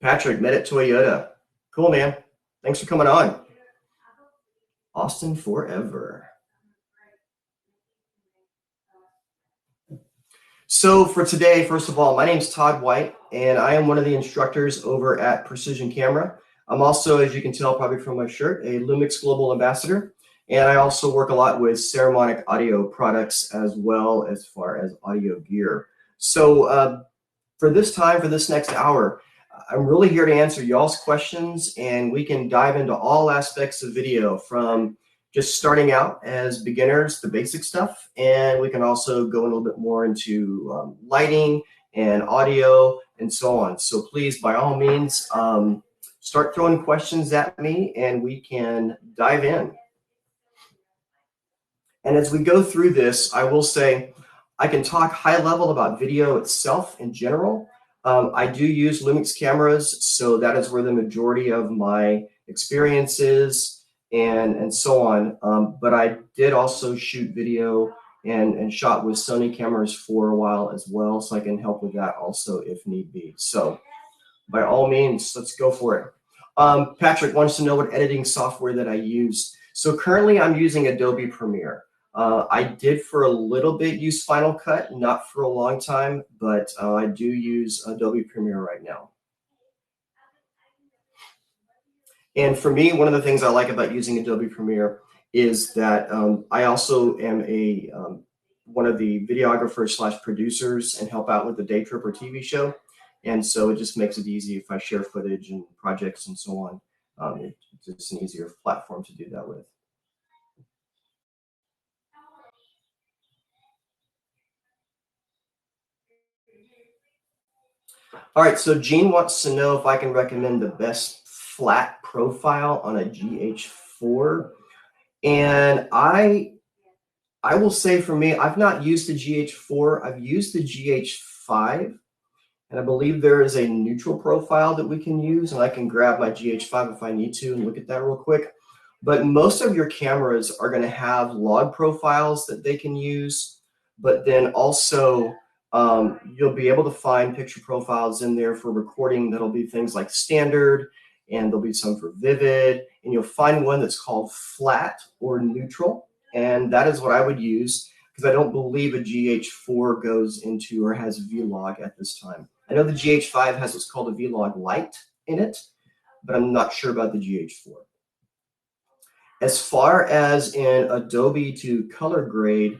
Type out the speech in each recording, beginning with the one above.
Patrick, met at Toyota. Cool, man. Thanks for coming on. Austin forever. So for today, first of all, my name is Todd White, and I am one of the instructors over at Precision Camera. I'm also, as you can tell probably from my shirt, a Lumix Global Ambassador, and I also work a lot with Ceramonic audio products as well as far as audio gear. So for this next hour, I'm really here to answer y'all's questions, and we can dive into all aspects of video from just starting out as beginners, the basic stuff, and we can also go a little bit more into lighting and audio and so on. So please, by all means, start throwing questions at me and we can dive in. And as we go through this, I will say I can talk high level about video itself in general. I do use Lumix cameras, so that is where the majority of my experience is and so on. But I did also shoot video and shot with Sony cameras for a while as well, so I can help with that also if need be. So by all means, let's go for it. Patrick wants to know what editing software that I use. So currently I'm using Adobe Premiere. I did for a little bit use Final Cut, not for a long time, but I do use Adobe Premiere right now. And for me, one of the things I like about using Adobe Premiere is that I also am one of the videographers / producers and help out with the Day Tripper TV show. And so it just makes it easy if I share footage and projects and so on. It's just an easier platform to do that with. All right, so Gene wants to know if I can recommend the best flat profile on a GH4. And I will say for me, I've not used the GH4, I've used the GH5, and I believe there is a neutral profile that we can use, and I can grab my GH5 if I need to and look at that real quick. But most of your cameras are going to have log profiles that they can use, but then also you'll be able to find picture profiles in there for recording that'll be things like standard, and there'll be some for vivid, and you'll find one that's called flat or neutral, and that is what I would use because I don't believe a GH4 goes into or has Vlog at this time. I know the GH5 has what's called a Vlog Lite in it, but I'm not sure about the GH4. As far as in Adobe to color grade,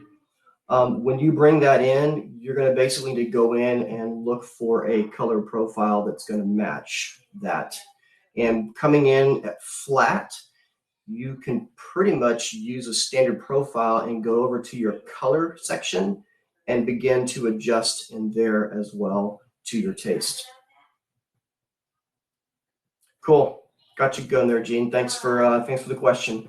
when you bring that in, you're going to basically need to go in and look for a color profile that's going to match that. And coming in at flat, you can pretty much use a standard profile and go over to your color section and begin to adjust in there as well to your taste. Cool. Got you going there, Gene. Thanks for the question.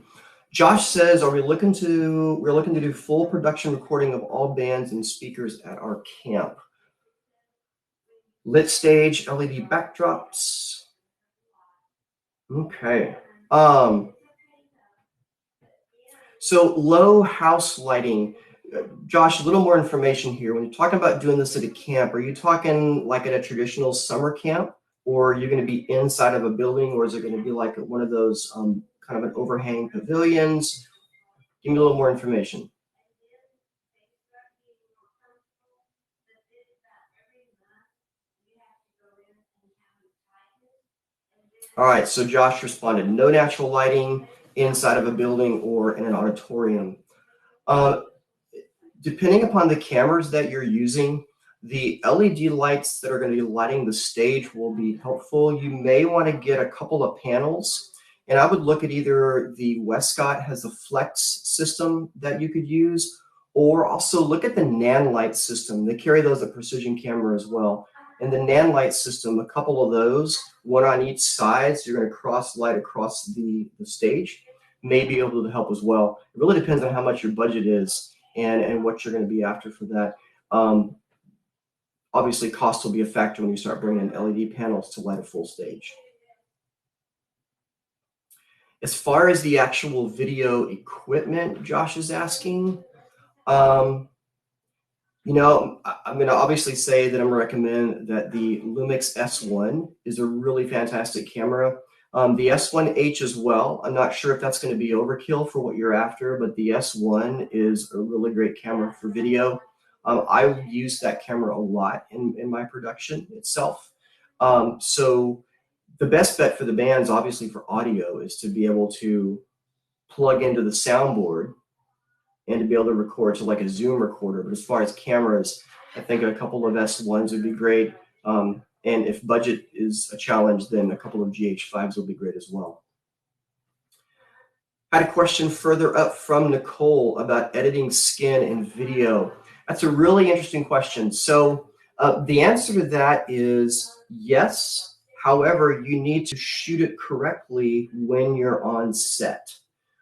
Josh says, we're looking to do full production recording of all bands and speakers at our camp. Lit stage, LED backdrops. Okay. So low house lighting. Josh, a little more information here. When you're talking about doing this at a camp, are you talking like at a traditional summer camp, or are you going to be inside of a building, or is it going to be like one of those kind of an overhang pavilions? Give me a little more information. All right, so Josh responded, no natural lighting inside of a building or in an auditorium. Depending upon the cameras that you're using, the LED lights that are going to be lighting the stage will be helpful. You may want to get a couple of panels, and I would look at either the Westcott has a flex system that you could use, or also look at the Nan light system. They carry those at Precision Camera as well. And the Nan light system, a couple of those, one on each side, so you're going to cross light across the stage, may be able to help as well. It really depends on how much your budget is and what you're going to be after for that. Obviously, cost will be a factor when you start bringing in LED panels to light a full stage. As far as the actual video equipment, Josh is asking, I'm going to obviously say that I'm going to recommend that the Lumix S1 is a really fantastic camera. The S1H as well. I'm not sure if that's going to be overkill for what you're after, but the S1 is a really great camera for video. I use that camera a lot in my production itself. So the best bet for the bands, obviously for audio, is to be able to plug into the soundboard and to be able to record to like a Zoom recorder. But as far as cameras, I think a couple of S1s would be great. And if budget is a challenge, then a couple of GH5s will be great as well. I had a question further up from Nicole about editing skin in video. That's a really interesting question. So the answer to that is yes. However, you need to shoot it correctly when you're on set.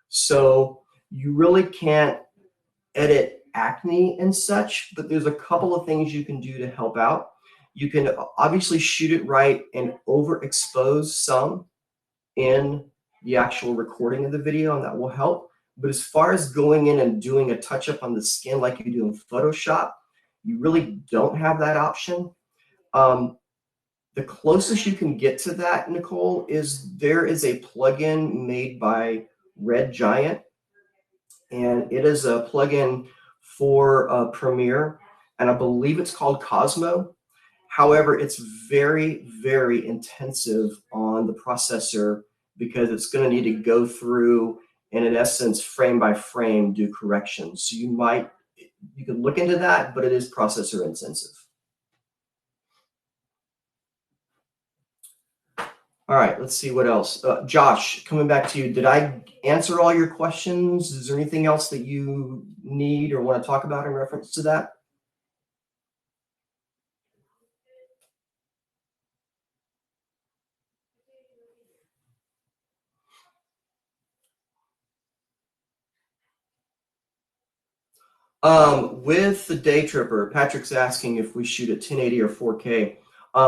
So you really can't edit acne and such, but there's a couple of things you can do to help out. You can obviously shoot it right and overexpose some in the actual recording of the video, and that will help. But as far as going in and doing a touch up on the skin like you do in Photoshop, you really don't have that option. The closest you can get to that, Nicole, is there is a plugin made by Red Giant, and it is a plugin for Premiere, and I believe it's called Cosmo. However, it's very, very intensive on the processor because it's going to need to go through and, in essence, frame by frame, do corrections. So you can look into that, but it is processor intensive. All right, let's see what else. Josh, coming back to you, did I answer all your questions? Is there anything else that you need or want to talk about in reference to that? With the Day Tripper, Patrick's asking if we shoot at 1080 or 4K.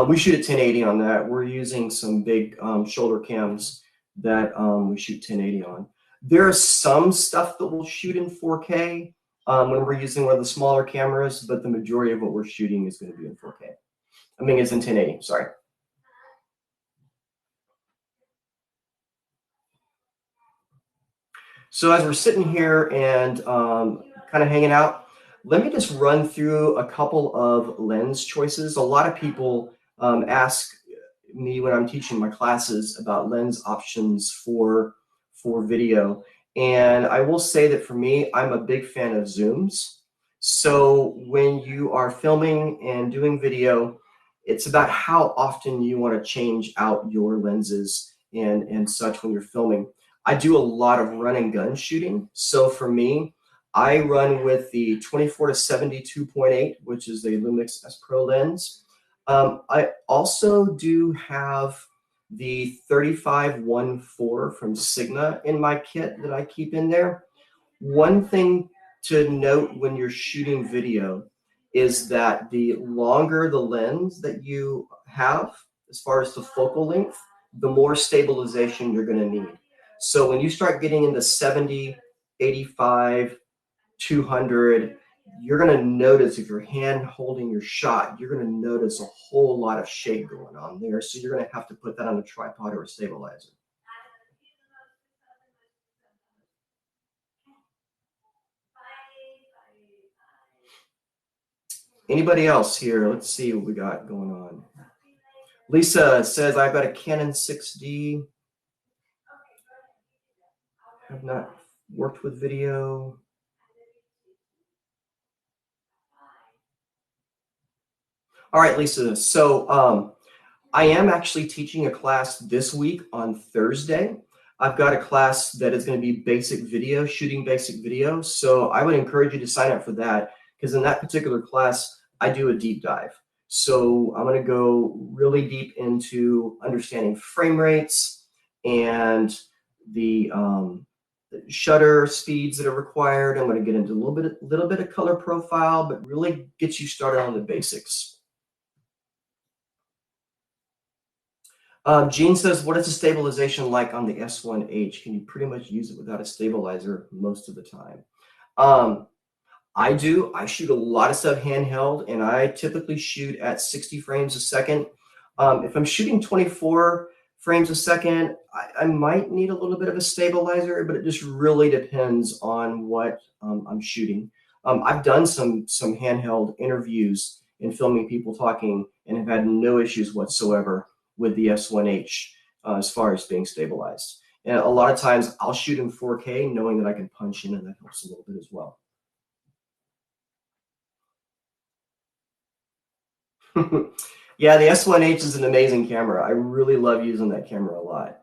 We shoot at 1080 on that. We're using some big shoulder cams that we shoot 1080 on. There's some stuff that we'll shoot in 4K when we're using one of the smaller cameras, but the majority of what we're shooting is going to be in 4K. I mean, it's in 1080, sorry. So as we're sitting here and kind of hanging out, let me just run through a couple of lens choices. A lot of people ask me when I'm teaching my classes about lens options for video. And I will say that for me, I'm a big fan of zooms. So when you are filming and doing video, it's about how often you want to change out your lenses and such when you're filming. I do a lot of run and gun shooting. So for me, I run with the 24 to 72.8, which is a Lumix S Pro lens. I also do have the 35-1.4 from Sigma in my kit that I keep in there. One thing to note when you're shooting video is that the longer the lens that you have, as far as the focal length, the more stabilization you're going to need. So when you start getting into 70, 85, 200, you're going to notice if you're hand holding your shot, you're going to notice a whole lot of shake going on there. So you're going to have to put that on a tripod or a stabilizer. Anybody else here? Let's see what we got going on. Lisa says, I've got a Canon 6D. Have not worked with video. All right, Lisa. So I am actually teaching a class this week on Thursday. I've got a class that is going to be basic video, shooting basic video. So I would encourage you to sign up for that because in that particular class, I do a deep dive. So I'm going to go really deep into understanding frame rates and the shutter speeds that are required. I'm going to get into a little bit of color profile, but really get you started on the basics. Gene says, what is the stabilization like on the S1H? Can you pretty much use it without a stabilizer most of the time? I do. I shoot a lot of stuff handheld, and I typically shoot at 60 frames a second. If I'm shooting 24 frames a second, I might need a little bit of a stabilizer, but it just really depends on what I'm shooting. I've done some handheld interviews and filming people talking, and have had no issues whatsoever with the S1H as far as being stabilized. And a lot of times I'll shoot in 4K knowing that I can punch in, and that helps a little bit as well. Yeah, the S1H is an amazing camera. I really love using that camera a lot.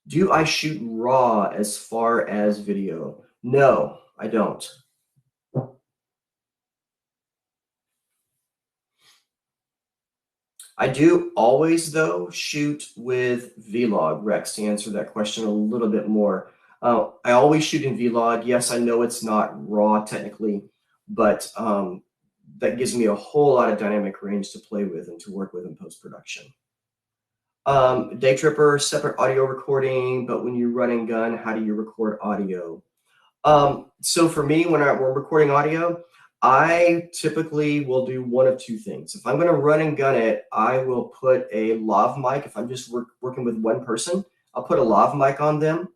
Do I shoot RAW as far as video? No, I don't. I do always, though, shoot with Vlog, Rex, to answer that question a little bit more. I always shoot in Vlog. Yes, I know it's not RAW technically, but that gives me a whole lot of dynamic range to play with and to work with in post-production. Day Tripper, separate audio recording, but when you run and gun, how do you record audio? So for me, when we're recording audio, I typically will do one of two things. If I'm going to run and gun it, I will put a lav mic. If I'm just working with one person, I'll put a lav mic on them,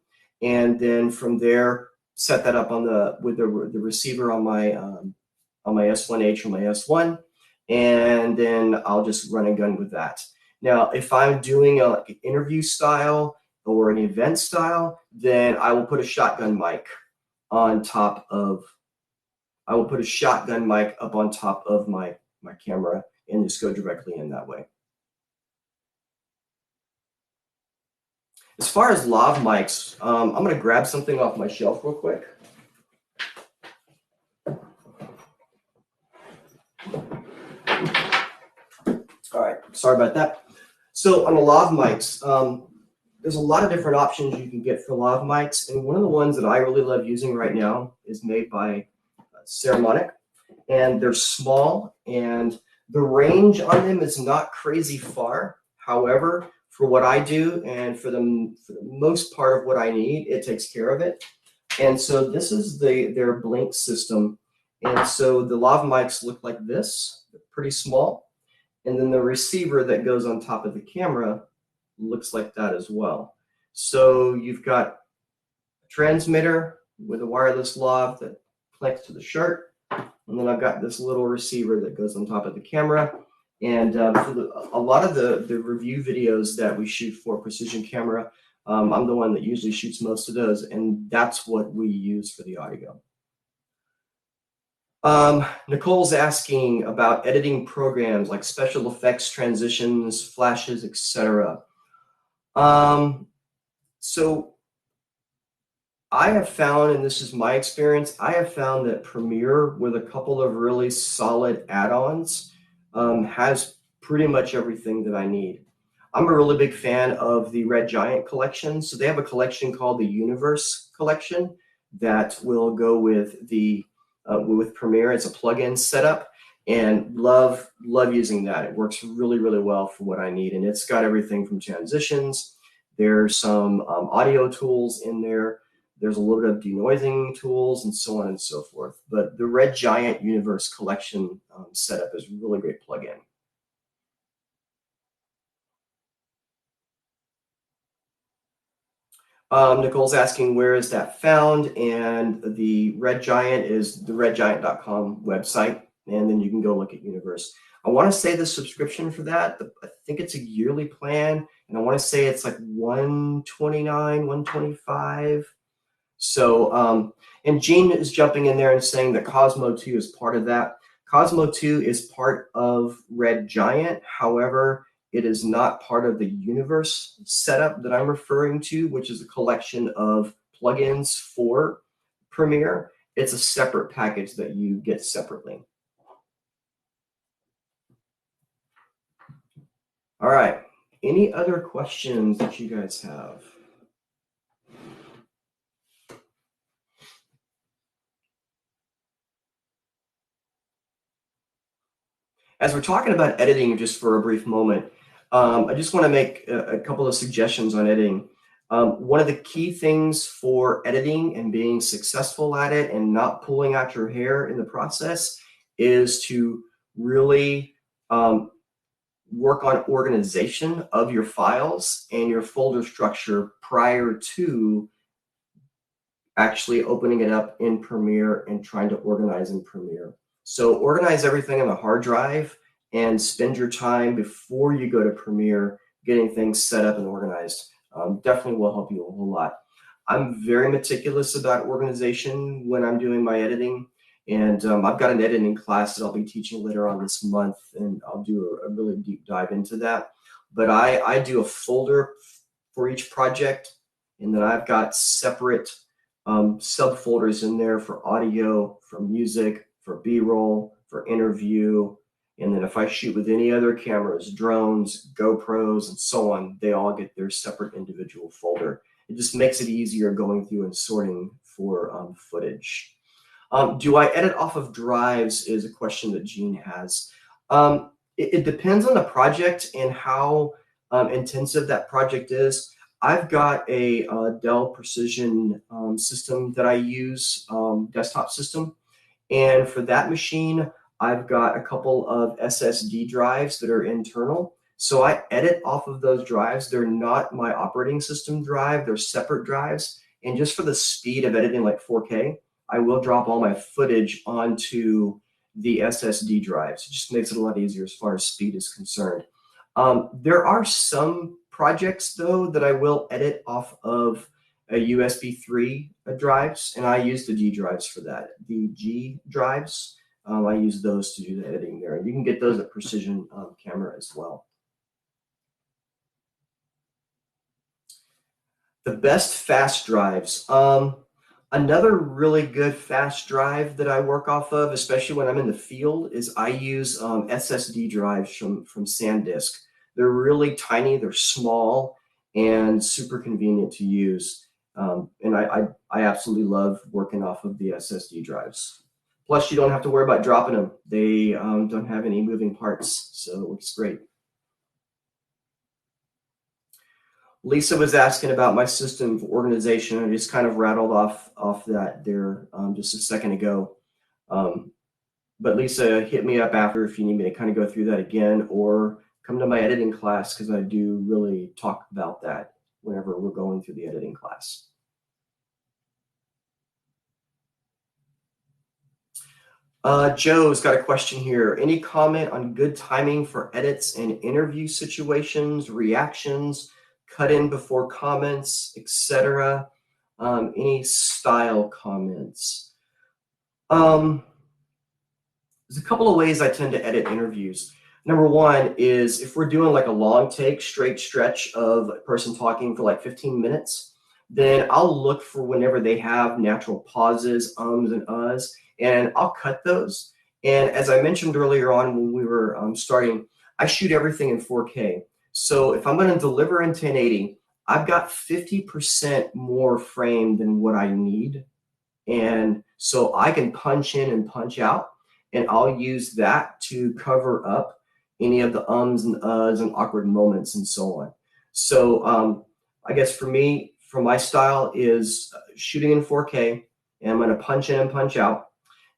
and then from there set that up on with the receiver on my S1H or my S1, and then I'll just run and gun with that. Now, if I'm doing an interview style or an event style, then I will put a shotgun mic on top of, I will put a shotgun mic up on top of my camera and just go directly in that way. As far as lav mics, I'm going to grab something off my shelf real quick. All right, sorry about that. So on the lav mics, there's a lot of different options you can get for lav mics, and one of the ones that I really love using right now is made by Ceramonic, and they're small, and the range on them is not crazy far. However, for what I do and for the most part of what I need, it takes care of it. And so this is their blink system, and so the lav mics look like this. They're pretty small, and then the receiver that goes on top of the camera looks like that as well. So you've got a transmitter with a wireless lav that connects to the shirt, and then I've got this little receiver that goes on top of the camera. And for a lot of the review videos that we shoot for Precision Camera, I'm the one that usually shoots most of those, and that's what we use for the audio. Nicole's asking about editing programs like special effects, transitions, flashes, etc. So I have found, and this is my experience, I have found that Premiere, with a couple of really solid add-ons, has pretty much everything that I need. I'm a really big fan of the Red Giant collection. So they have a collection called the Universe collection that will go with with Premiere. It's a plugin setup, and love using that. It works really, really well for what I need, and it's got everything from transitions. There's some audio tools in there. There's a little bit of denoising tools and so on and so forth. But the Red Giant Universe collection setup is a really great plugin. Nicole's asking where is that found, and the Red Giant is the redgiant.com website, and then you can go look at Universe. I want to say the subscription for that, I think it's a yearly plan, and I want to say it's like $129, $125. So, and Gene is jumping in there and saying that Cosmo 2 is part of that. Cosmo 2 is part of Red Giant. However, it is not part of the Universe setup that I'm referring to, which is a collection of plugins for Premiere. It's a separate package that you get separately. All right. Any other questions that you guys have? As we're talking about editing just for a brief moment, I just want to make a couple of suggestions on editing. One of the key things for editing and being successful at it and not pulling out your hair in the process is to really work on organization of your files and your folder structure prior to actually opening it up in Premiere and trying to organize in Premiere. So organize everything on the hard drive and spend your time before you go to Premiere getting things set up and organized. Definitely will help you a whole lot. I'm very meticulous about organization when I'm doing my editing. And I've got an editing class that I'll be teaching later on this month, and I'll do a really deep dive into that. But I do a folder for each project, and then I've got separate subfolders in there for audio, for music, for B-roll, for interview. And then if I shoot with any other cameras, drones, GoPros, and so on, they all get their separate individual folder. It just makes it easier going through and sorting for footage. Do I edit off of drives is a question that Gene has. It depends on the project and how intensive that project is. I've got a Dell Precision system that I use, desktop system. And for that machine, I've got a couple of SSD drives that are internal. So I edit off of those drives. They're not my operating system drive. They're separate drives. And just for the speed of editing like 4K, I will drop all my footage onto the SSD drives. It just makes it a lot easier as far as speed is concerned. There are some projects, though, that I will edit off of a USB 3 drives, and I use the G drives for that. The G drives, I use those to do the editing there. You can get those at Precision Camera as well. The best fast drives. Another really good fast drive that I work off of, especially when I'm in the field, is I use SSD drives from SanDisk. They're really tiny, they're small, and super convenient to use. And I absolutely love working off of the SSD drives. Plus, you don't have to worry about dropping them. They don't have any moving parts, so it works great. Lisa was asking about my system for organization. I just kind of rattled off that there just a second ago. But Lisa, hit me up after if you need me to kind of go through that again, or come to my editing class, because I do really talk about that whenever we're going through the editing class. Joe's got a question here. Any comment on good timing for edits and interview situations, reactions, cut in before comments, etc.? Any style comments? There's a couple of ways I tend to edit interviews. Number one is if we're doing like a long take, straight stretch of a person talking for like 15 minutes, then I'll look for whenever they have natural pauses, ums and uhs, and I'll cut those. And as I mentioned earlier on when we were starting, I shoot everything in 4K. So if I'm going to deliver in 1080, I've got 50% more frame than what I need. And so I can punch in and punch out, and I'll use that to cover up any of the ums and uhs and awkward moments and so on. So I guess for me, for my style is shooting in 4K, and I'm going to punch in and punch out.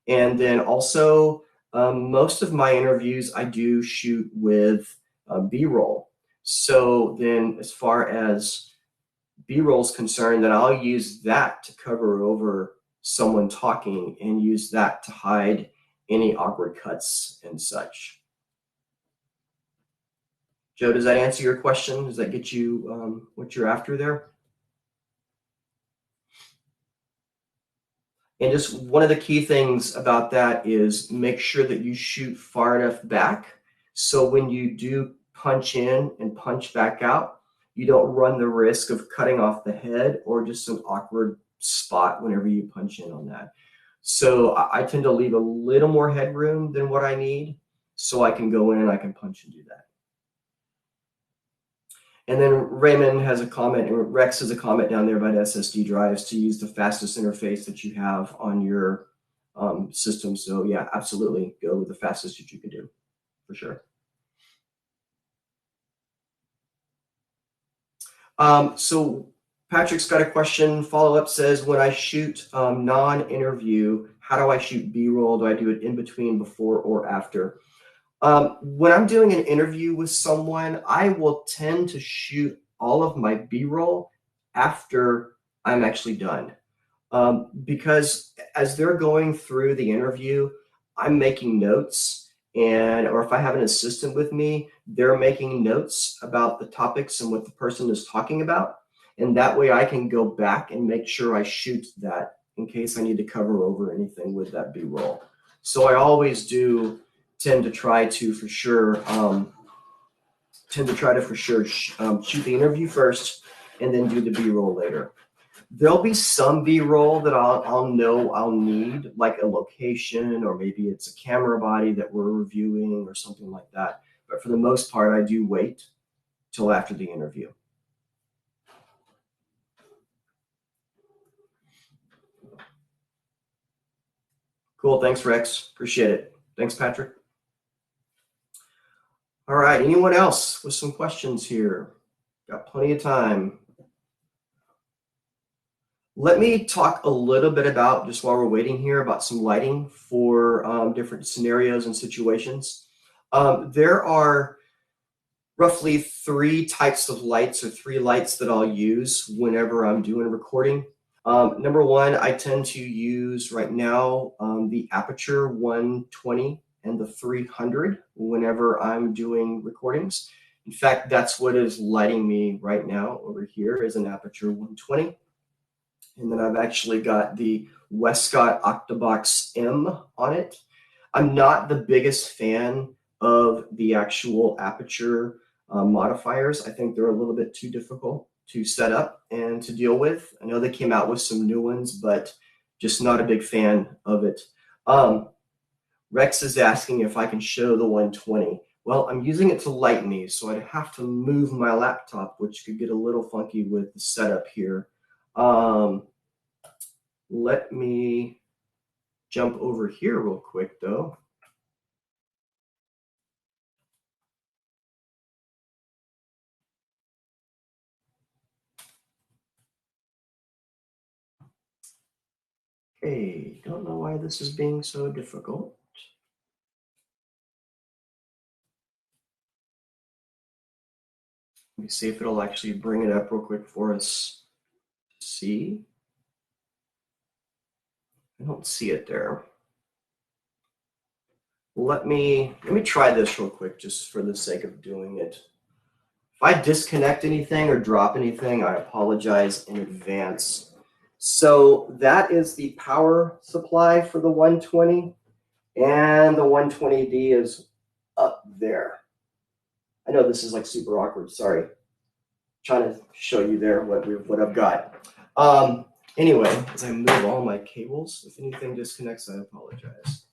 And then also most of my interviews I do shoot with B-roll. So then as far as B-roll is concerned, then I'll use that to cover over someone talking and use that to hide any awkward cuts and such. Joe, does that answer your question? Does that get you what you're after there? And just one of the key things about that is make sure that you shoot far enough back so when you do punch in and punch back out, you don't run the risk of cutting off the head or just an awkward spot whenever you punch in on that. So I tend to leave a little more headroom than what I need so I can go in and I can punch and do that. And then Raymond has a comment, and Rex has a comment down there about SSD drives to use the fastest interface that you have on your system. So yeah, absolutely go with the fastest that you can do, for sure. So Patrick's got a question. Follow-up says, when I shoot non-interview, how do I shoot B-roll? Do I do it in between, before, or after? When I'm doing an interview with someone, I will tend to shoot all of my B-roll after I'm actually done. Because as they're going through the interview, I'm making notes, or if I have an assistant with me, they're making notes about the topics and what the person is talking about. And that way I can go back and make sure I shoot that in case I need to cover over anything with that B-roll. So I always do tend to try to for sure shoot the interview first and then do the B-roll later. There'll be some B-roll that I'll know I'll need, like a location, or maybe it's a camera body that we're reviewing or something like that. But for the most part, I do wait till after the interview. Cool. Thanks, Rex. Appreciate it. Thanks, Patrick. All right. Anyone else with some questions here? Got plenty of time. Let me talk a little bit about, just while we're waiting here, about some lighting for different scenarios and situations. There are roughly 3 types of lights, or 3 lights that I'll use whenever I'm doing a recording. Number 1, I tend to use right now the Aperture 120 and the 300 whenever I'm doing recordings. In fact, that's what is lighting me right now over here, is an Aperture 120. And then I've actually got the Westcott Octabox M on it. I'm not the biggest fan of the actual Aperture modifiers. I think they're a little bit too difficult to set up and to deal with. I know they came out with some new ones, but just not a big fan of it. Rex is asking if I can show the 120. Well, I'm using it to light me, so I'd have to move my laptop, which could get a little funky with the setup here. Let me jump over here real quick, though. Okay, don't know why this is being so difficult. Let me see if it'll actually bring it up real quick for us to see. I don't see it there. Let me try this real quick, just for the sake of doing it. If I disconnect anything or drop anything, I apologize in advance. So that is the power supply for the 120, and the 120D is up there. I know this is like super awkward, sorry. Trying to show you there what I've got. Anyway, as I move all my cables, if anything disconnects, I apologize.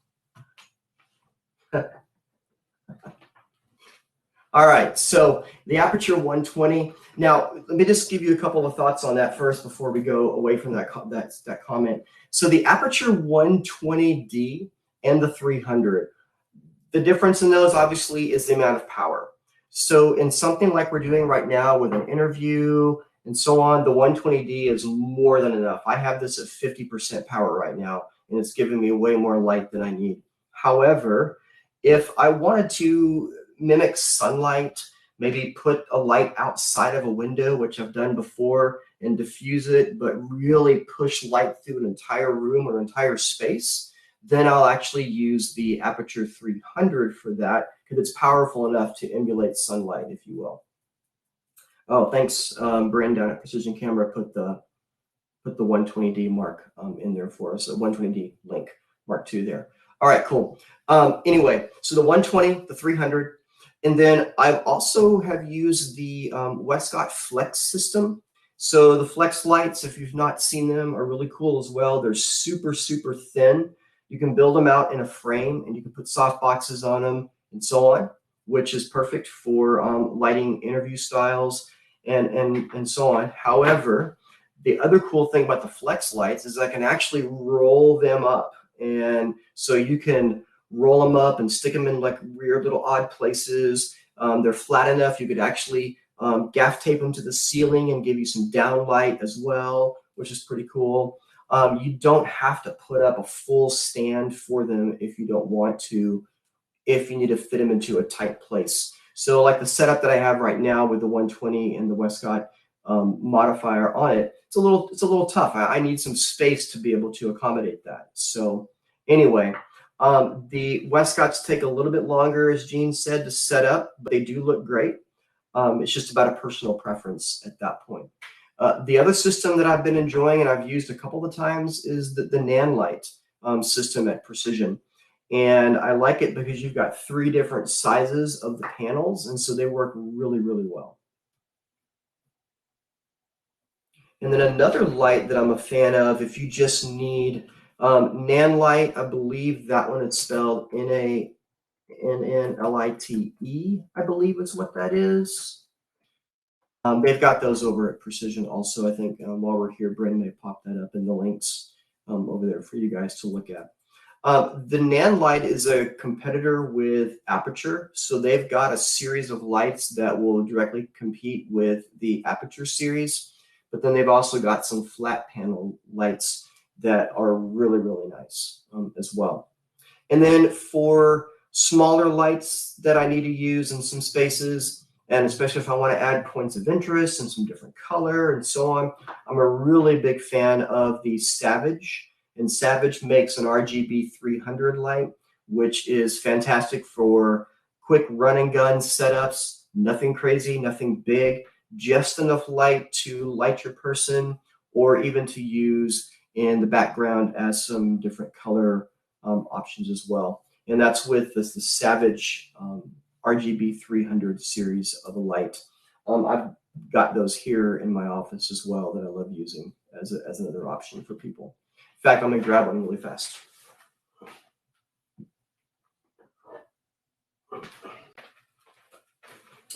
All right, so the Aperture 120. Now, let me just give you a couple of thoughts on that first before we go away from that comment. So the Aperture 120D and the 300, the difference in those obviously is the amount of power. So in something like we're doing right now with an interview and so on, the 120D is more than enough. I have this at 50% power right now, and it's giving me way more light than I need. However, if I wanted to mimic sunlight, maybe put a light outside of a window, which I've done before, and diffuse it, but really push light through an entire room or entire space, then I'll actually use the Aperture 300 for that, because it's powerful enough to emulate sunlight, if you will. Oh, thanks, Bryn down at Precision Camera put the 120D mark in there for us, a 120D link, Mark II there. All right, cool. Anyway, so the 120, the 300, and then I also have used the Westcott Flex system. So the Flex lights, if you've not seen them, are really cool as well. They're super, super thin. You can build them out in a frame, and you can put soft boxes on them and so on, which is perfect for lighting interview styles and so on. However, the other cool thing about the Flex lights is I can actually roll them up. And so you can roll them up and stick them in like weird little odd places. They're flat enough. You could actually gaff tape them to the ceiling and give you some downlight as well, which is pretty cool. You don't have to put up a full stand for them if you don't want to, if you need to fit them into a tight place. So like the setup that I have right now with the 120 and the Westcott modifier on it, it's a little tough. I need some space to be able to accommodate that. So anyway, the Westcotts take a little bit longer, as Gene said, to set up, but they do look great. It's just about a personal preference at that point. The other system that I've been enjoying and I've used a couple of times is the Nanlite system at Precision. And I like it because you've got 3 different sizes of the panels, and so they work really, really well. And then another light that I'm a fan of, if you just need Nanlite, I believe that one is spelled Nanlite, I believe is what that is. They've got those over at Precision also. I think while we're here, Brandon may pop that up in the links over there for you guys to look at. The Nanlite is a competitor with Aperture, so they've got a series of lights that will directly compete with the Aperture series, but then they've also got some flat panel lights that are really, really nice as well. And then for smaller lights that I need to use in some spaces, and especially if I want to add points of interest and some different color and so on, I'm a really big fan of the Savage. And Savage makes an RGB 300 light, which is fantastic for quick run and gun setups. Nothing crazy, nothing big, just enough light to light your person or even to use in the background as some different color options as well. And that's with the Savage RGB 300 series of a light. I've got those here in my office as well that I love using as another option for people. In fact, I'm going to grab one really fast.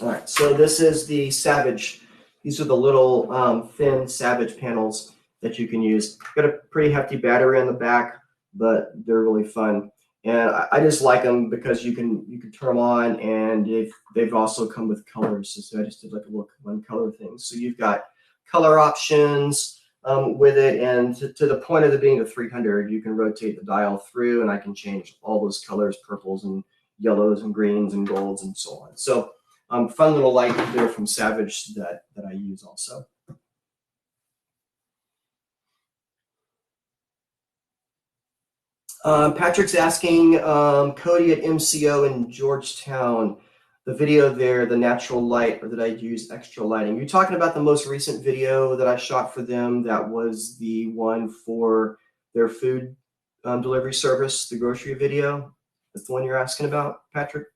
All right, so this is the Savage. These are the little thin Savage panels that you can use. Got a pretty hefty battery on the back, but they're really fun. And I just like them because you can turn them on, and they've also come with colors. So I just did like a little one color thing. So you've got color options with it, and to the point of it being a 300, you can rotate the dial through, and I can change all those colors, purples and yellows and greens and golds and so on. So fun little light there from Savage that I use also. Patrick's asking, Cody at MCO in Georgetown, the video there, the natural light, or did I use extra lighting? You're talking about the most recent video that I shot for them. That was the one for their food delivery service, the grocery video. That's the one you're asking about, Patrick?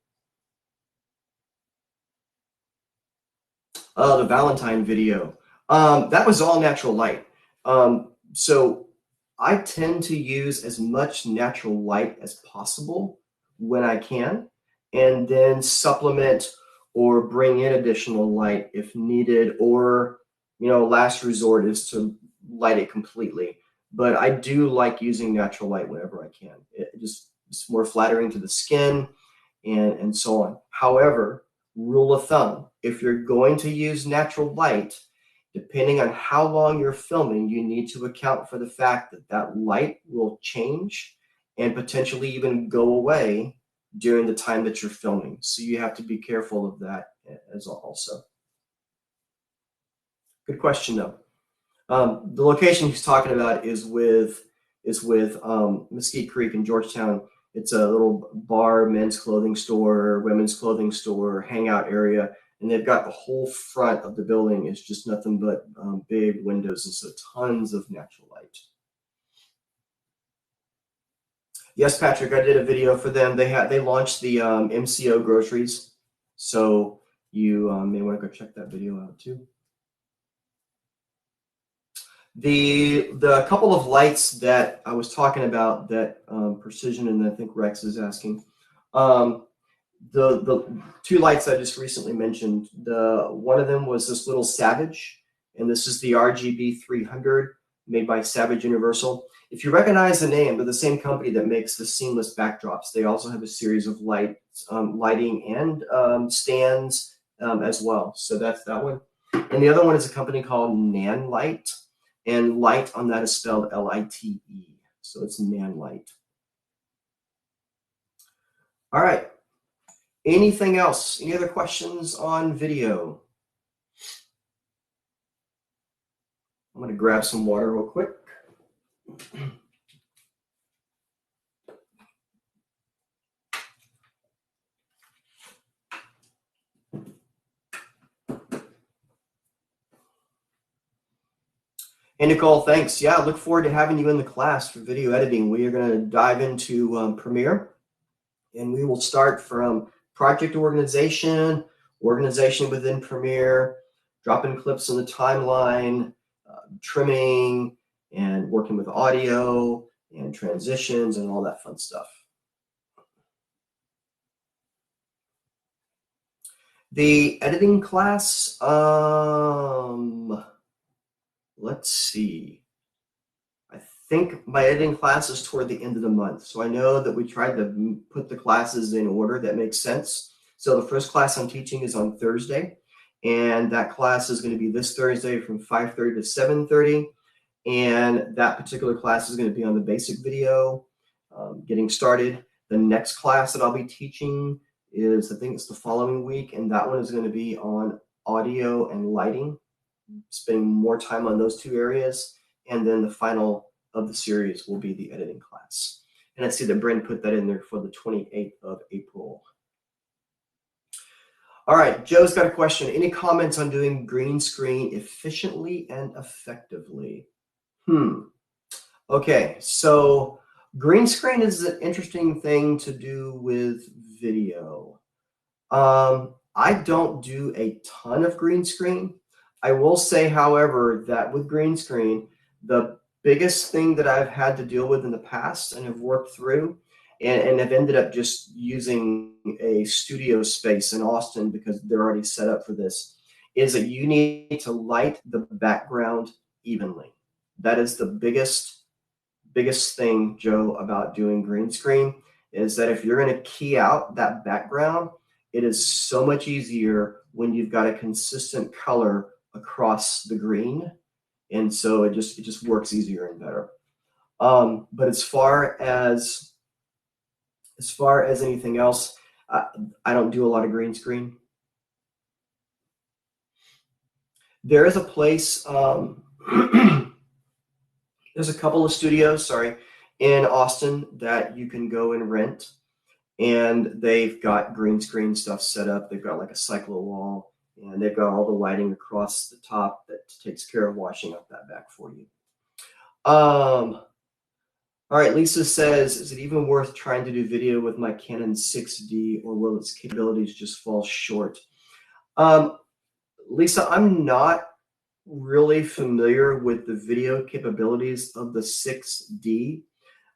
The Valentine video. That was all natural light. So I tend to use as much natural light as possible when I can, and then supplement or bring in additional light if needed, or, last resort is to light it completely. But I do like using natural light whenever I can. It's more flattering to the skin and so on. However, rule of thumb, if you're going to use natural light, depending on how long you're filming, you need to account for the fact that that light will change and potentially even go away during the time that you're filming. So you have to be careful of that as also. Good question, though. The location he's talking about is with Mesquite Creek in Georgetown. It's a little bar, men's clothing store, women's clothing store, hangout area. And they've got the whole front of the building is just nothing but big windows, and so tons of natural light. Yes, Patrick, I did a video for them. They launched the MCO groceries, so you may want to go check that video out too. The couple of lights that I was talking about that Precision and I think Rex is asking. The 2 lights I just recently mentioned, one of them was this little Savage, and this is the RGB 300 made by Savage Universal. If you recognize the name, they're the same company that makes the seamless backdrops. They also have a series of lighting and stands as well. So that's that one. And the other one is a company called Nanlite, and light on that is spelled L-I-T-E. So it's Nanlite. All right. Anything else? Any other questions on video? I'm going to grab some water real quick. Hey, Nicole, thanks. Yeah, I look forward to having you in the class for video editing. We are going to dive into Premiere, and we will start from project organization, organization within Premiere, dropping clips in the timeline, trimming, and working with audio and transitions and all that fun stuff. The editing class, let's see. I think my editing class is toward the end of the month. So I know that we tried to put the classes in order that makes sense. So the first class I'm teaching is on Thursday, and that class is going to be this Thursday from 5:30 to 7:30. And that particular class is going to be on the basic video, getting started. The next class that I'll be teaching is, I think it's the following week, and that one is going to be on audio and lighting, spending more time on those two areas. And then the final of the series will be the editing class. And I see that Brent put that in there for the 28th of April. All right, Joe's got a question. Any comments on doing green screen efficiently and effectively? Okay, so green screen is an interesting thing to do with video. I don't do a ton of green screen. I will say, however, that with green screen, the biggest thing that I've had to deal with in the past and have worked through and have ended up just using a studio space in Austin because they're already set up for this, is that you need to light the background evenly. That is the biggest thing, Joe, about doing green screen, is that if you're going to key out that background, it is so much easier when you've got a consistent color across the green. And so it just works easier and better. But as far as anything else, I don't do a lot of green screen. There is a place, there's a couple of studios, in Austin that you can go and rent, and they've got green screen stuff set up. They've got like a cyclo wall, and they've got all the lighting across the top that takes care of washing up that back for you. All right, Lisa says, is it even worth trying to do video with my Canon 6D, or will its capabilities just fall short? Lisa, I'm not really familiar with the video capabilities of the 6D.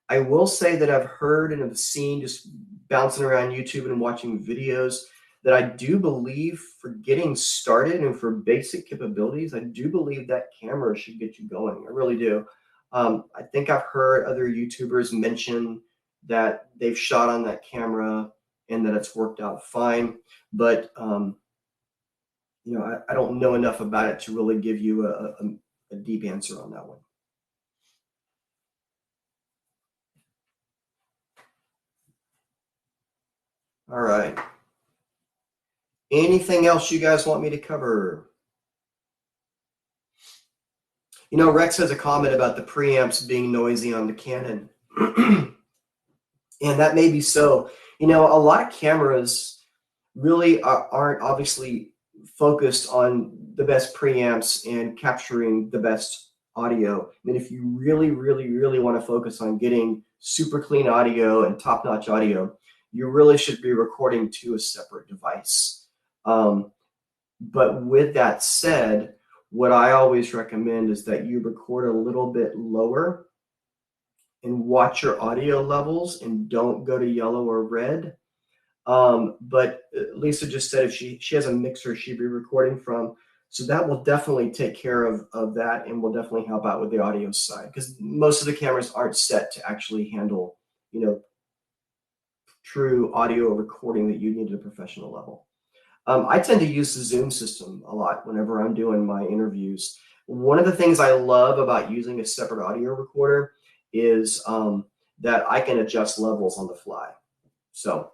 I will say that I've heard and have seen, just bouncing around YouTube and watching videos, that I do believe for getting started and for basic capabilities, I do believe that camera should get you going. I really do. I think I've heard other YouTubers mention that they've shot on that camera and that it's worked out fine. But I don't know enough about it to really give you a deep answer on that one. All right. Anything else you guys want me to cover? Rex has a comment about the preamps being noisy on the Canon. And that may be so. A lot of cameras really aren't obviously focused on the best preamps and capturing the best audio. I mean, if you really, really, really want to focus on getting super clean audio and top-notch audio, you really should be recording to a separate device. But with that said, what I always recommend is that you record a little bit lower and watch your audio levels and don't go to yellow or red. But Lisa just said if she has a mixer she'd be recording from, so that will definitely take care of that and will definitely help out with the audio side, because most of the cameras aren't set to actually handle true audio recording that you need at a professional level. I tend to use the Zoom system a lot whenever I'm doing my interviews. One of the things I love about using a separate audio recorder is that I can adjust levels on the fly. So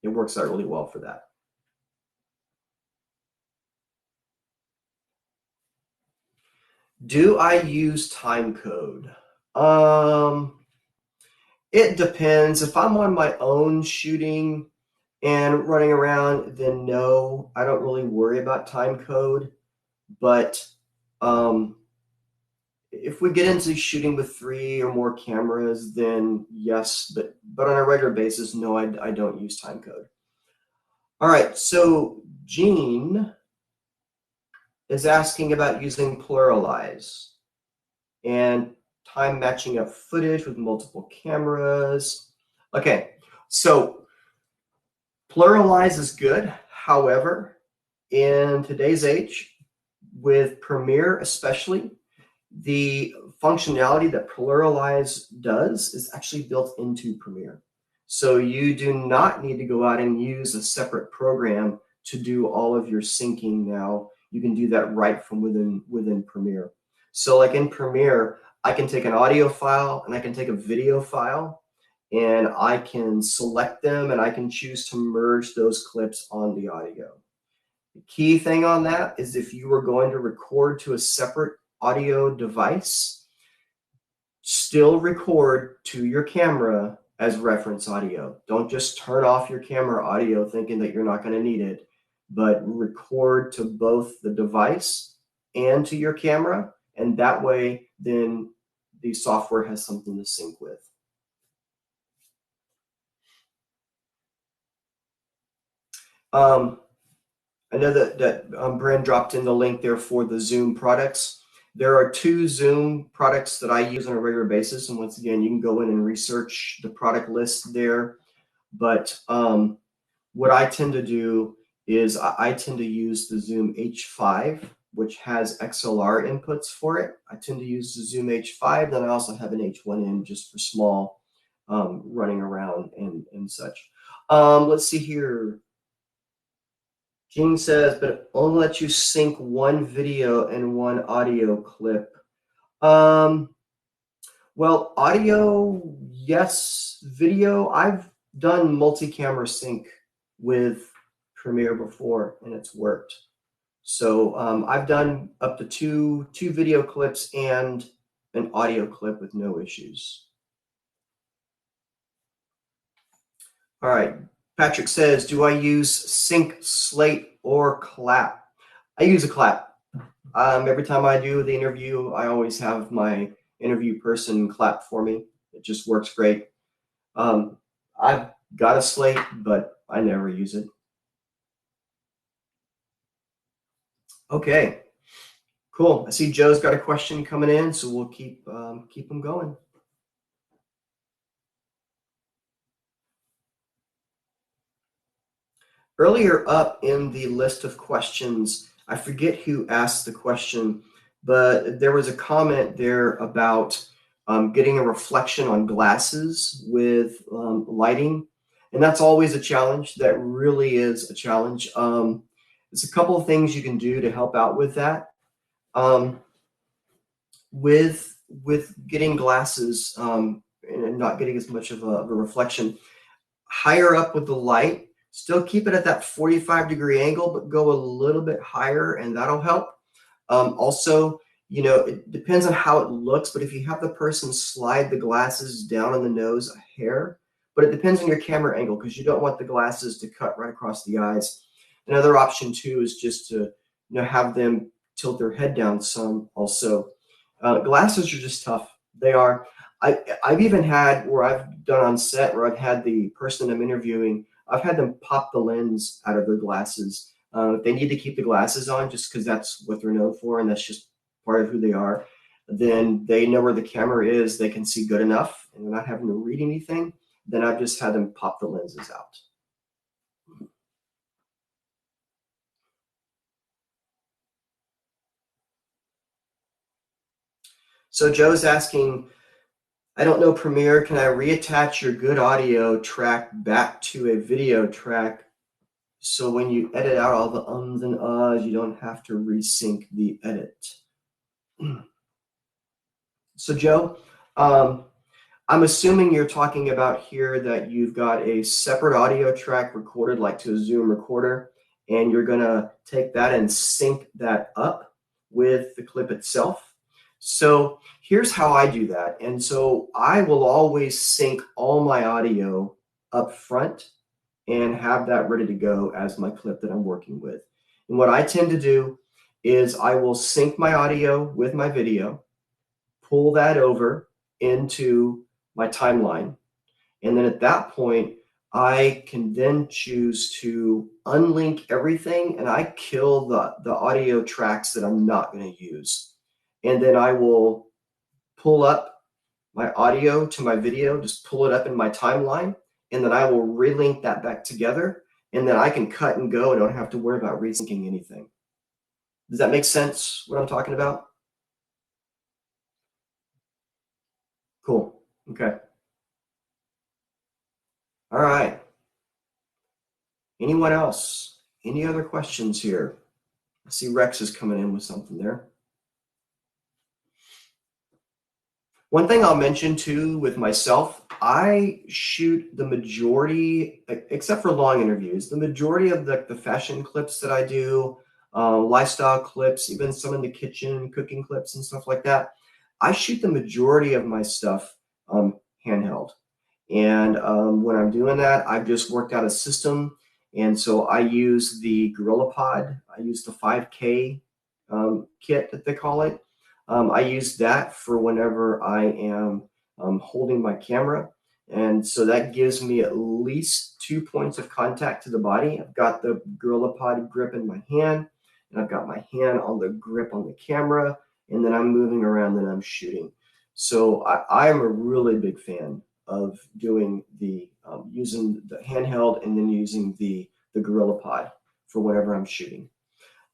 it works out really well for that. Do I use time code? It depends. If I'm on my own shooting and running around, then no, I don't really worry about time code. But um, if we get into shooting with 3 or more cameras, then yes. But on a regular basis, no, I don't use time code. All right, so Gene is asking about using pluralize and time matching up footage with multiple cameras. Okay, so pluralize is good. However, in today's age, with Premiere especially, the functionality that pluralize does is actually built into Premiere. So you do not need to go out and use a separate program to do all of your syncing now. You can do that right from within Premiere. So like in Premiere, I can take an audio file and I can take a video file and I can select them and I can choose to merge those clips on the audio. The key thing on that is if you are going to record to a separate audio device, still record to your camera as reference audio. Don't just turn off your camera audio thinking that you're not going to need it, but record to both the device and to your camera, and that way then the software has something to sync with. I know that Brand dropped in the link there for the Zoom products. There are 2 Zoom products that I use on a regular basis. And once again, you can go in and research the product list there. But what I tend to do is I tend to use the Zoom H5, which has XLR inputs for it. I tend to use the Zoom H5. Then I also have an H1N just for small running around and such. Let's see here. Gene says, but it only lets you sync one video and one audio clip. Well, audio, yes. Video, I've done multi-camera sync with Premiere before, and it's worked. So I've done up to two video clips and an audio clip with no issues. All right. Patrick says, do I use sync, slate, or clap? I use a clap. Every time I do the interview, I always have my interview person clap for me. It just works great. I've got a slate, but I never use it. Okay, cool. I see Joe's got a question coming in, so we'll keep them going. Earlier up in the list of questions, I forget who asked the question, but there was a comment there about getting a reflection on glasses with lighting. And that's always a challenge. That really is a challenge. There's a couple of things you can do to help out with that. With getting glasses and not getting as much of a reflection, higher up with the light, still keep it at that 45-degree angle, but go a little bit higher, and that'll help. Also, it depends on how it looks, but if you have the person slide the glasses down on the nose a hair, but it depends on your camera angle because you don't want the glasses to cut right across the eyes. Another option too is just to have them tilt their head down some also. Glasses are just tough. They are. I've even had where I've done on set where I've had the person I'm interviewing, I've had them pop the lens out of their glasses. They need to keep the glasses on just because that's what they're known for and that's just part of who they are. Then they know where the camera is. They can see good enough and they're not having to read anything. Then I've just had them pop the lenses out. So Joe's asking, I don't know Premiere, can I reattach your good audio track back to a video track So when you edit out all the ums and uhs, you don't have to resync the edit. So Joe, um, I'm assuming you're talking about here that you've got a separate audio track recorded like to a Zoom recorder, and you're gonna take that and sync that up with the clip itself. So here's how I do that. And so I will always sync all my audio up front and have that ready to go as my clip that I'm working with. And what I tend to do is I will sync my audio with my video, pull that over into my timeline. And then at that point, I can then choose to unlink everything and I kill the audio tracks that I'm not going to use. And then I will pull up my audio to my video, just pull it up in my timeline, and then I will relink that back together. And then I can cut and go and don't have to worry about resyncing anything. Does that make sense what I'm talking about? Cool. Okay. All right. Anyone else? Any other questions here? I see Rex is coming in with something there. One thing I'll mention too with myself, I shoot the majority, except for long interviews, the majority of the fashion clips that I do, lifestyle clips, even some in the kitchen, cooking clips and stuff like that. I shoot the majority of my stuff handheld. And when I'm doing that, I've just worked out a system. And so I use the GorillaPod. I use the 5K kit that they call it. I use that for whenever I am holding my camera. And so that gives me at least 2 points of contact to the body. I've got the GorillaPod grip in my hand, and I've got my hand on the grip on the camera, and then I'm moving around and I'm shooting. So I am a really big fan of doing the using the handheld and then using the GorillaPod for whatever I'm shooting.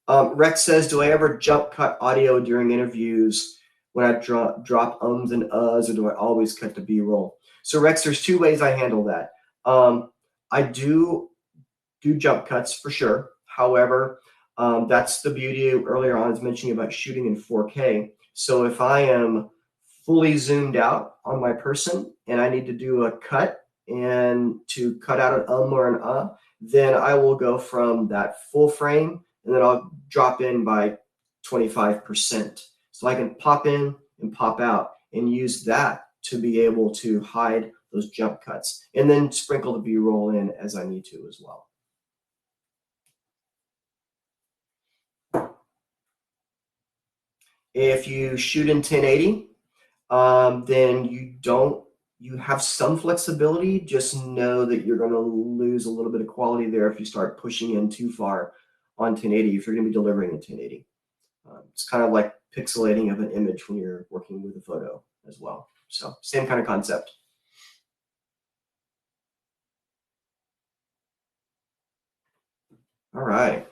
Rex says, do I ever jump cut audio during interviews when I drop ums and uhs, or do I always cut the B-roll? So Rex, there's 2 ways I handle that. I do jump cuts for sure. However, that's the beauty earlier on I was mentioning about shooting in 4K. So if I am fully zoomed out on my person and I need to do a cut and to cut out an or an then I will go from that full frame and then I'll drop in by 25%. So I can pop in and pop out and use that to be able to hide those jump cuts and then sprinkle the B-roll in as I need to as well. If you shoot in 1080, then you have some flexibility. Just know that you're going to lose a little bit of quality there if you start pushing in too far on 1080, if you're going to be delivering in 1080. It's kind of like pixelating of an image when you're working with a photo as well. So same kind of concept. All right.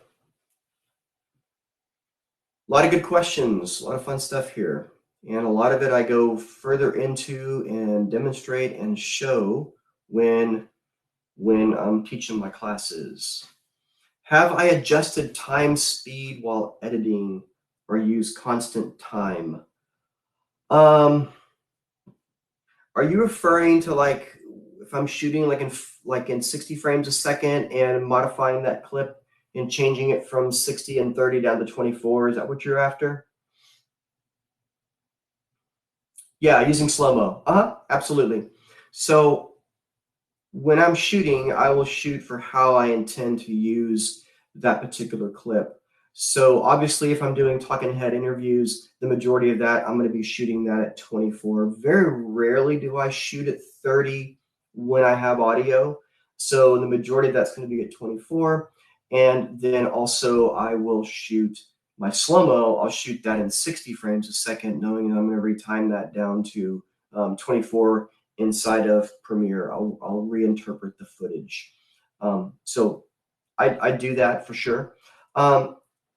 A lot of good questions, a lot of fun stuff here. And a lot of it I go further into and demonstrate and show when I'm teaching my classes. Have I adjusted time speed while editing or use constant time? Are you referring to like if I'm shooting like in 60 frames a second and modifying that clip and changing it from 60 and 30 down to 24? Is that what you're after? Yeah, using slow-mo. Absolutely. So when I'm shooting, I will shoot for how I intend to use that particular clip. So obviously, if I'm doing talking head interviews, the majority of that, I'm going to be shooting that at 24. Very rarely do I shoot at 30 when I have audio. So the majority of that's going to be at 24. And then also I will shoot my slow-mo, I'll shoot that in 60 frames a second, knowing that I'm going to retime that down to 24 inside of Premiere. I'll reinterpret the footage. So I do that for sure.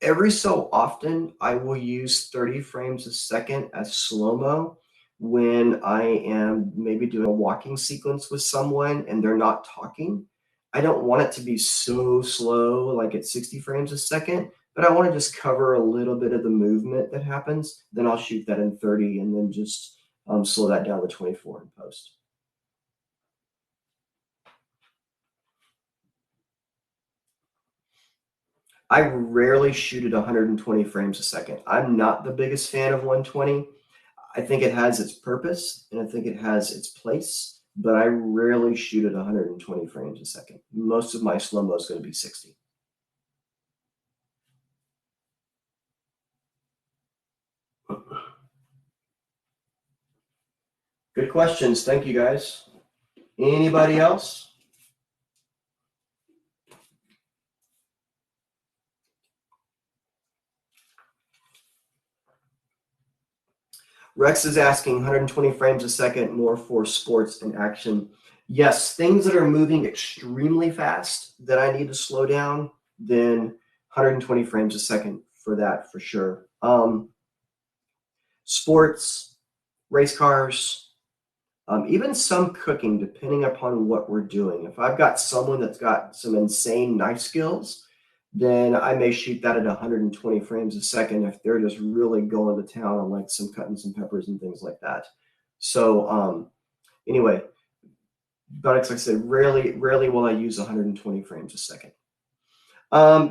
Every so often, I will use 30 frames a second as slow-mo when I am maybe doing a walking sequence with someone and they're not talking. I don't want it to be so slow, like at 60 frames a second, but I want to just cover a little bit of the movement that happens. Then I'll shoot that in 30 and then just slow that down to 24 in post. I rarely shoot at 120 frames a second. I'm not the biggest fan of 120. I think it has its purpose and I think it has its place, but I rarely shoot at 120 frames a second. Most of my slow-mo is going to be 60. Good questions. Thank you, guys. Anybody else? Rex is asking 120 frames a second more for sports and action. Yes, things that are moving extremely fast that I need to slow down, then 120 frames a second for that for sure. Sports, race cars, even some cooking, depending upon what we're doing. If I've got someone that's got some insane knife skills, then I may shoot that at 120 frames a second if they're just really going to town on like some cutting some peppers and things like that. So anyway, but like I said, rarely will I use 120 frames a second.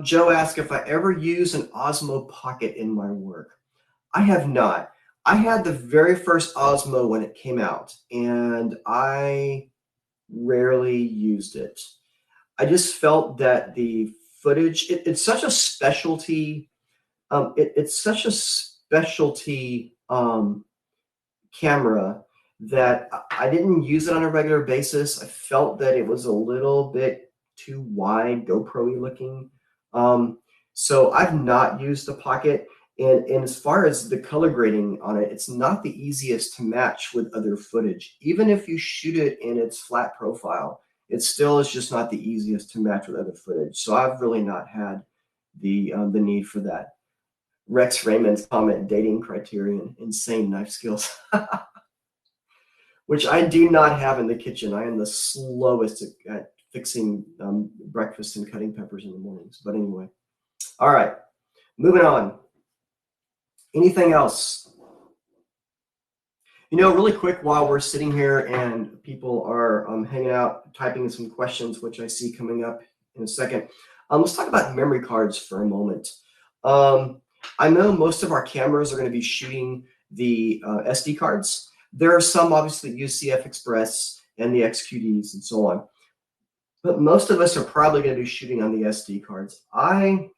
Joe asked if I ever use an Osmo Pocket in my work. I have not. I had the very first Osmo when it came out, and I rarely used it. I just felt that the footage, it's such a specialty, it's such a specialty camera that I didn't use it on a regular basis. I felt that it was a little bit too wide, GoPro-y looking. So I've not used the Pocket. And as far as the color grading on it, it's not the easiest to match with other footage. Even if you shoot it in its flat profile, it still is just not the easiest to match with other footage. So I've really not had the need for that. Rex Raymond's comment, dating criterion, insane knife skills, which I do not have in the kitchen. I am the slowest at fixing breakfast and cutting peppers in the mornings. But anyway, all right, moving on. Anything else? You know, really quick while we're sitting here and people are hanging out, typing in some questions, which I see coming up in a second. Let's talk about memory cards for a moment. I know most of our cameras are going to be shooting the SD cards. There are some obviously that use CF Express and the XQDs and so on. But most of us are probably going to be shooting on the SD cards. I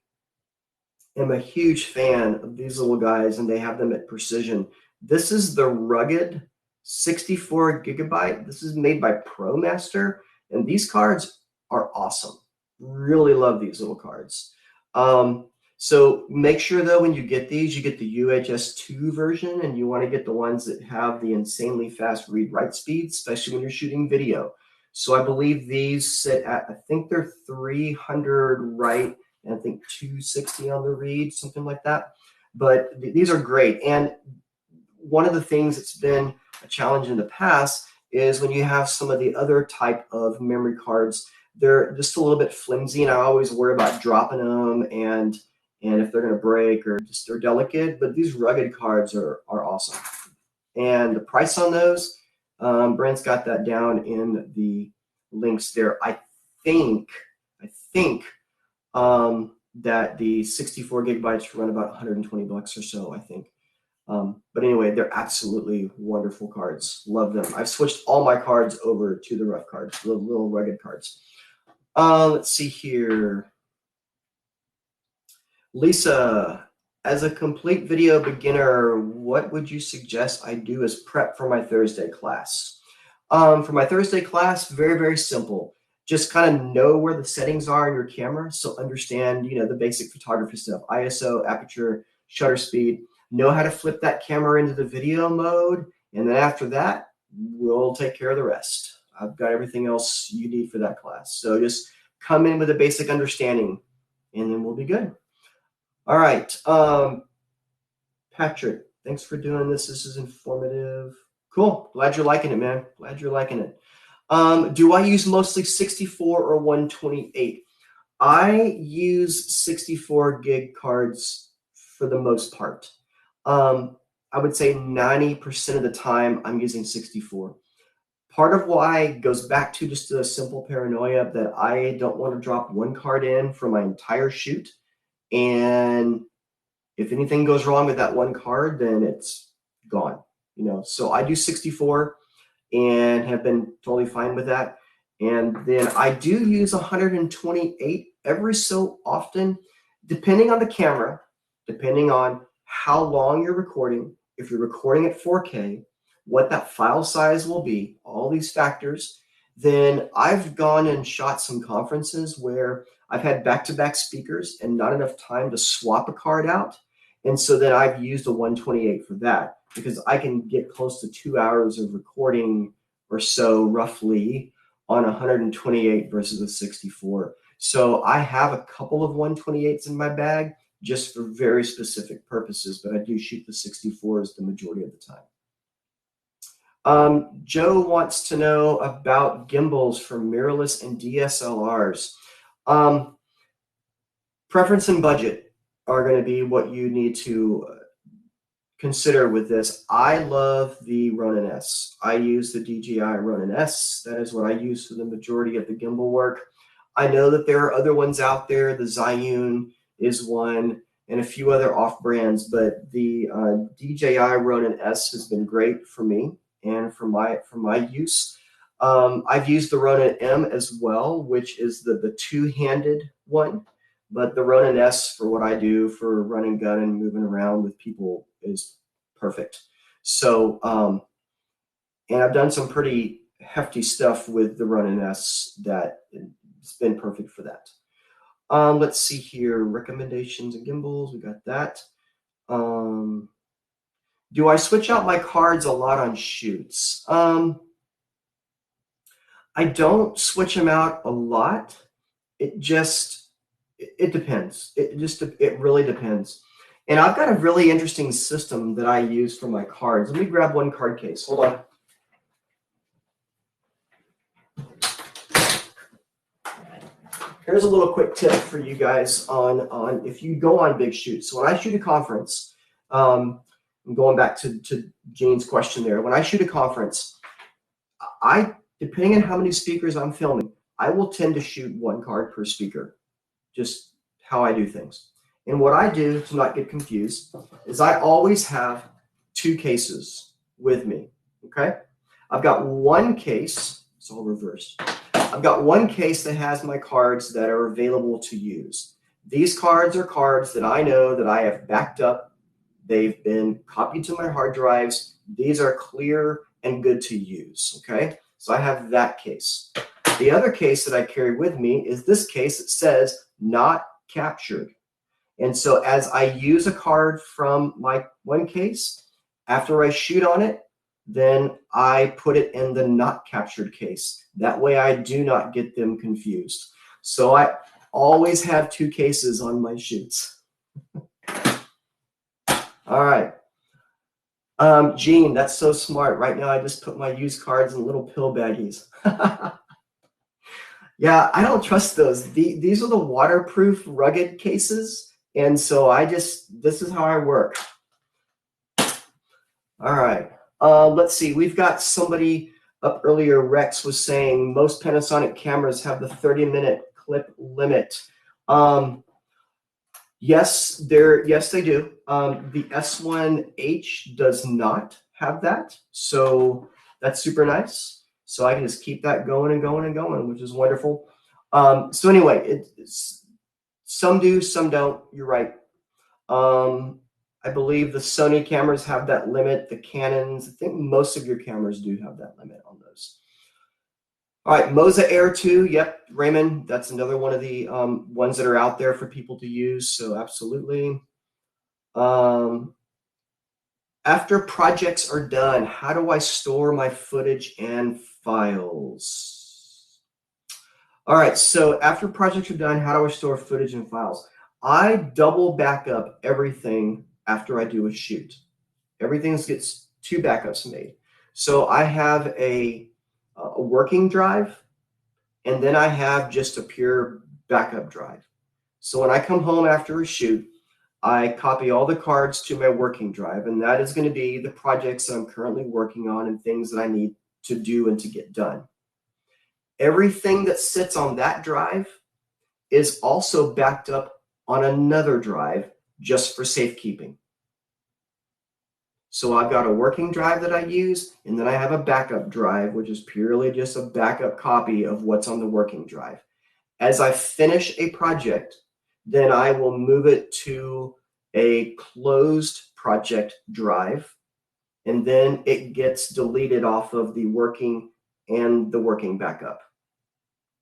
am a huge fan of these little guys, and they have them at Precision. This is the rugged 64 gigabyte. This is made by ProMaster, and these cards are awesome. Really love these little cards. So make sure though, when you get these, you get the UHS-2 version, and you want to get the ones that have the insanely fast read-write speeds, especially when you're shooting video. So I believe these sit at, I think they're 300 write, and I think 260 on the read, something like that. But these are great. And one of the things that's been a challenge in the past is when you have some of the other type of memory cards, they're just a little bit flimsy, and I always worry about dropping them and if they're going to break or just they're delicate. But these rugged cards are awesome. And the price on those, Brent's got that down in the links there. I think that the 64 gigabytes run about 120 bucks or so, I think. But anyway, they're absolutely wonderful cards. Love them. I've switched all my cards over to the rough cards, the little rugged cards. Let's see here. Lisa, as a complete video beginner, what would you suggest I do as prep for my Thursday class? For my Thursday class, very, very simple. Just kind of know where the settings are in your camera. So understand, you know, the basic photography stuff, ISO, aperture, shutter speed. Know how to flip that camera into the video mode. And then after that, we'll take care of the rest. I've got everything else you need for that class. So just come in with a basic understanding, and then we'll be good. All right. Patrick, thanks for doing this. This is informative. Cool. Glad you're liking it, man. Glad you're liking it. Do I use mostly 64 or 128? I use 64 gig cards for the most part. I would say 90% of the time I'm using 64. Part of why goes back to just a simple paranoia that I don't want to drop one card in for my entire shoot. And if anything goes wrong with that one card, then it's gone. So I do 64 and have been totally fine with that. And then I do use 128 every so often, depending on the camera, depending on how long you're recording. If you're recording at 4K, what that file size will be, all these factors. Then I've gone and shot some conferences where I've had back-to-back speakers and not enough time to swap a card out. And so then I've used a 128 for that, because I can get close to 2 hours of recording or so roughly on 128 versus a 64. So I have a couple of 128s in my bag just for very specific purposes, but I do shoot the 64s the majority of the time. Joe wants to know about gimbals for mirrorless and DSLRs. Preference and budget are going to be what you need to consider with this. I love the Ronin S. I use the DJI Ronin S. That is what I use for the majority of the gimbal work. I know that there are other ones out there. The Zhiyun is one, and a few other off brands, but the DJI Ronin S has been great for me and for my use. I've used the Ronin M as well, which is the two-handed one. But the Ronin S, for what I do for running gun and moving around with people, is perfect. So, and I've done some pretty hefty stuff with the Ronin S that it's been perfect for that. Let's see here, recommendations and gimbals, we got that. Do I switch out my cards a lot on shoots? I don't switch them out a lot. It depends. It really depends. And I've got a really interesting system that I use for my cards. Let me grab one card case. Hold on. Here's a little quick tip for you guys on if you go on big shoots. So when I shoot a conference, I'm going back to Jane's question there. When I shoot a conference, depending on how many speakers I'm filming, I will tend to shoot one card per speaker. Just how I do things. And what I do to not get confused is I always have two cases with me, okay? I've got one case, it's all reversed. I've got one case that has my cards that are available to use. These cards are cards that I know that I have backed up. They've been copied to my hard drives. These are clear and good to use, okay? So I have that case. The other case that I carry with me is this case that says not captured. And so as I use a card from my one case, after I shoot on it, then I put it in the not captured case. That way I do not get them confused. So I always have two cases on my shoots. All right. Gene, that's so smart. Right now I just put my used cards in little pill baggies. Yeah, I don't trust those. These are the waterproof, rugged cases. And so this is how I work. All right. Let's see. We've got somebody up earlier. Rex was saying most Panasonic cameras have the 30-minute clip limit. Yes, they do. The S1H does not have that. So that's super nice. So I can just keep that going and going and going, which is wonderful. So anyway, some do, some don't. You're right. I believe the Sony cameras have that limit. The Canons, I think most of your cameras do have that limit on those. All right, Moza Air 2. Yep, Raymond, that's another one of the ones that are out there for people to use. So absolutely. After projects are done, how do I store my footage and files? All right, so after projects are done, how do I store footage and files? I double back up everything after I do a shoot. Everything gets two backups made. So I have a a working drive, and then I have just a pure backup drive. So when I come home after a shoot, I copy all the cards to my working drive, and that is going to be the projects that I'm currently working on and things that I need to do and to get done. Everything that sits on that drive is also backed up on another drive just for safekeeping. So I've got a working drive that I use, and then I have a backup drive, which is purely just a backup copy of what's on the working drive. As I finish a project, then I will move it to a closed project drive, and then it gets deleted off of the working and the working backup.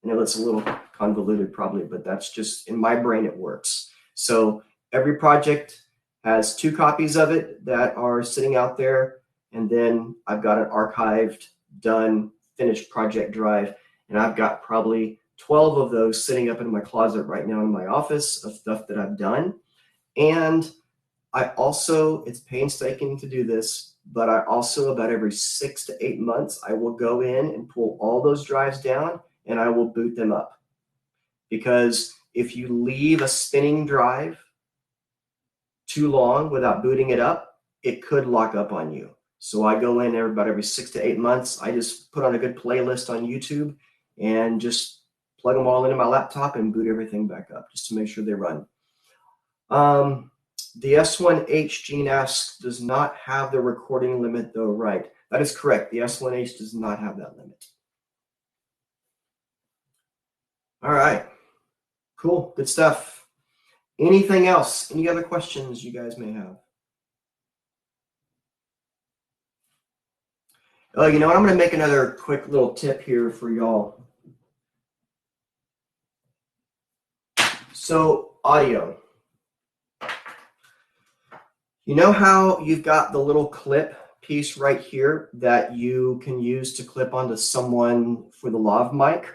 I know that's a little convoluted probably, but that's just, in my brain, it works. So every project has 2 copies of it that are sitting out there, and then I've got an archived, done, finished project drive, and I've got probably 12 of those sitting up in my closet right now in my office of stuff that I've done. And I also, it's painstaking to do this, but I also, about every 6 to 8 months, I will go in and pull all those drives down and I will boot them up. Because if you leave a spinning drive too long without booting it up, it could lock up on you. So I go in about every 6 to 8 months. I just put on a good playlist on YouTube and just plug them all into my laptop and boot everything back up just to make sure they run. The S1H, Gene asks, does not have the recording limit though, right? That is correct. The S1H does not have that limit. All right. Cool. Good stuff. Anything else? Any other questions you guys may have? Oh, you know what? I'm going to make another quick little tip here for y'all. So, audio. You know how you've got the little clip piece right here that you can use to clip onto someone for the lav mic?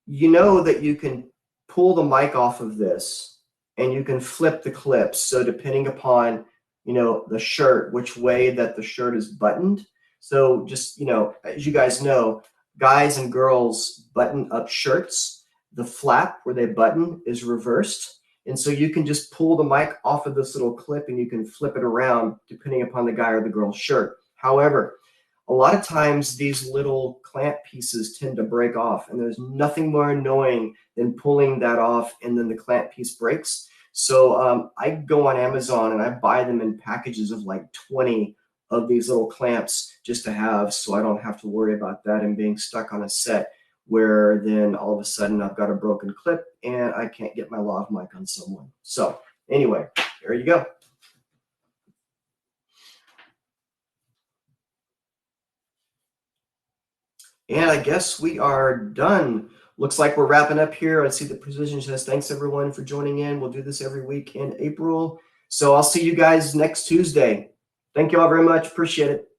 You know that you can pull the mic off of this and you can flip the clips. So depending upon, you know, the shirt, which way that the shirt is buttoned. So just, you know, as you guys know, guys and girls button up shirts. The flap where they button is reversed. And so you can just pull the mic off of this little clip and you can flip it around depending upon the guy or the girl's shirt. However, a lot of times these little clamp pieces tend to break off, and there's nothing more annoying than pulling that off and then the clamp piece breaks. So I go on Amazon and I buy them in packages of like 20 of these little clamps just to have, so I don't have to worry about that and being stuck on a set where then all of a sudden I've got a broken clip and I can't get my lav mic on someone. So anyway, there you go. And I guess we are done. Looks like we're wrapping up here. I see the Precision says, thanks everyone for joining in. We'll do this every week in April. So I'll see you guys next Tuesday. Thank you all very much. Appreciate it.